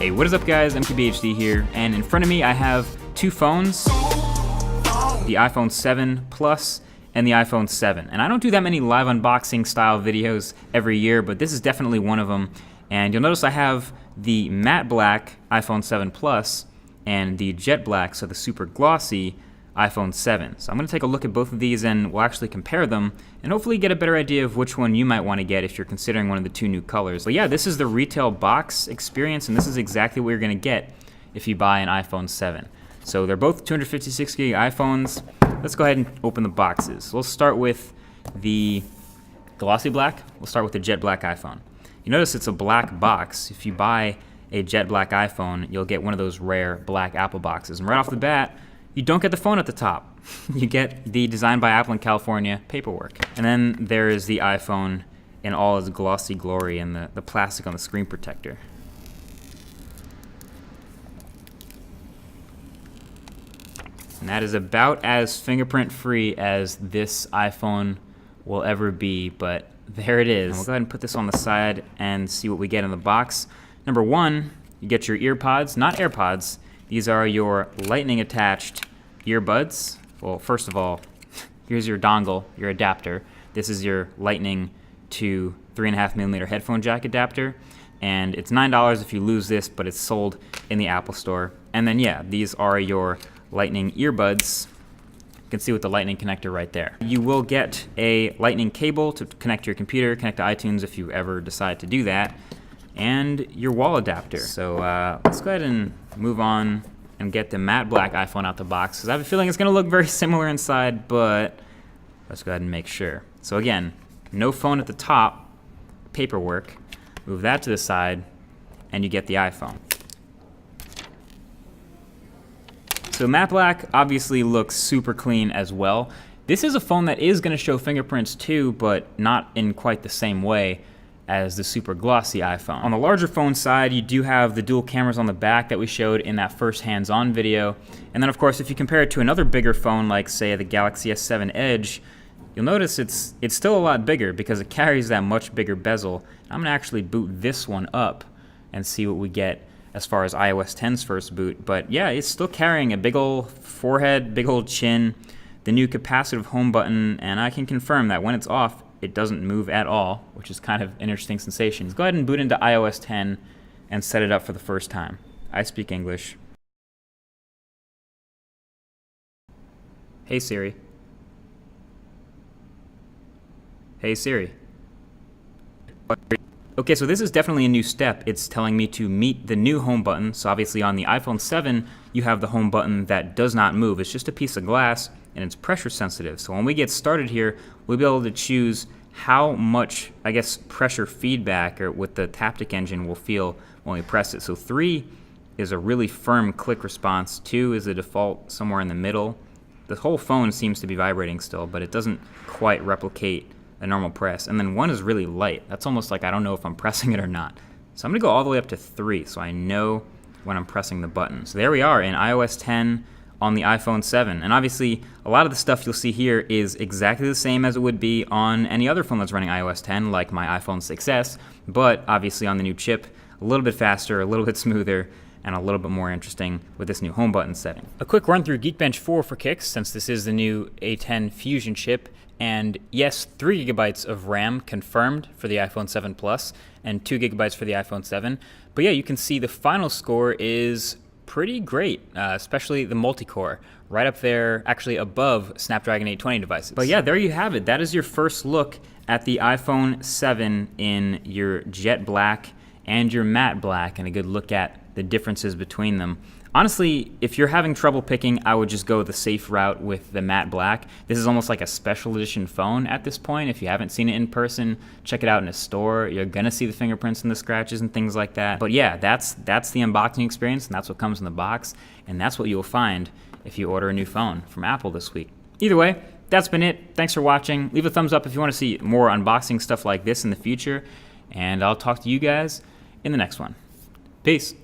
Hey, what is up guys, MKBHD here, and in front of me I have two phones, the iPhone 7 Plus and the iPhone 7. And I don't do that many live unboxing style videos every year, but this is definitely one of them. And you'll notice I have the matte black iPhone 7 Plus and the jet black, so the super glossy iPhone 7. So I'm going to take a look at both of these and we'll actually compare them and hopefully get a better idea of which one you might want to get if you're considering one of the two new colors. But yeah, this is the retail box experience, and this is exactly what you're going to get if you buy an iPhone 7. So they're both 256 gig iPhones. Let's go ahead and open the boxes. We'll start with the glossy black. We'll start with the jet black iPhone. You notice it's a black box. If you buy a jet black iPhone, you'll get one of those rare black Apple boxes. And right off the bat, you don't get the phone at the top. You get the Designed by Apple in California paperwork. And then there is the iPhone in all its glossy glory and the plastic on the screen protector. And that is about as fingerprint free as this iPhone will ever be, but there it is. And we'll go ahead and put this on the side and see what we get in the box. Number one, you get your earpods, not AirPods. These are your lightning attached earbuds. Well, first of all, here's your dongle, your adapter. This is your lightning to 3.5mm headphone jack adapter. And it's $9 if you lose this, but it's sold in the Apple Store. And then yeah, these are your lightning earbuds. You can see with the lightning connector right there. You will get a lightning cable to connect to your computer, connect to iTunes if you ever decide to do that, and your wall adapter. So let's go ahead and move on and get the matte black iPhone out the box, because I have a feeling it's going to look very similar inside, but let's go ahead and make sure. So again, no phone at the top, paperwork. Move that to the side, and you get the iPhone. So matte black obviously looks super clean as well. This is a phone that is going to show fingerprints too, but not in quite the same way as the super glossy iPhone. On the larger phone side, you do have the dual cameras on the back that we showed in that first hands-on video. And then of course, if you compare it to another bigger phone like say the Galaxy S7 Edge, you'll notice it's still a lot bigger because it carries that much bigger bezel. I'm gonna actually boot this one up and see what we get as far as iOS 10's first boot. But yeah, it's still carrying a big old forehead, big old chin, the new capacitive home button, and I can confirm that when it's off, it doesn't move at all, which is kind of an interesting sensation. Let's go ahead and boot into iOS 10 and set it up for the first time. I speak English. Hey Siri. Hey Siri. Okay, so this is definitely a new step. It's telling me to meet the new home button. So obviously on the iPhone 7, you have the home button that does not move. It's just a piece of glass and it's pressure sensitive. So when we get started here, we'll be able to choose how much, I guess, pressure feedback or with the Taptic engine will feel when we press it. So 3 is a really firm click response. 2 is the default somewhere in the middle. The whole phone seems to be vibrating still, but it doesn't quite replicate a normal press. And then 1 is really light. That's almost like I don't know if I'm pressing it or not. So I'm gonna go all the way up to 3 so I know when I'm pressing the button. So there we are in iOS 10 on the iPhone 7. And obviously, a lot of the stuff you'll see here is exactly the same as it would be on any other phone that's running iOS 10, like my iPhone 6s, but obviously on the new chip, a little bit faster, a little bit smoother, and a little bit more interesting with this new home button setting. A quick run through Geekbench 4 for kicks, since this is the new A10 Fusion chip. And yes, 3 GB of RAM confirmed for the iPhone 7 Plus, and 2 GB for the iPhone 7. But yeah, you can see the final score is pretty great, especially the multi-core, right up there, actually above Snapdragon 820 devices. But yeah, there you have it. That is your first look at the iPhone 7 in your jet black and your matte black, and a good look at the differences between them. Honestly, if you're having trouble picking, I would just go the safe route with the matte black. This is almost like a special edition phone at this point. If you haven't seen it in person, check it out in a store. You're gonna see the fingerprints and the scratches and things like that. But yeah, that's the unboxing experience, and that's what comes in the box, and that's what you will find if you order a new phone from Apple this week. Either way, that's been it. Thanks for watching. Leave a thumbs up if you want to see more unboxing stuff like this in the future, and I'll talk to you guys in the next one. Peace.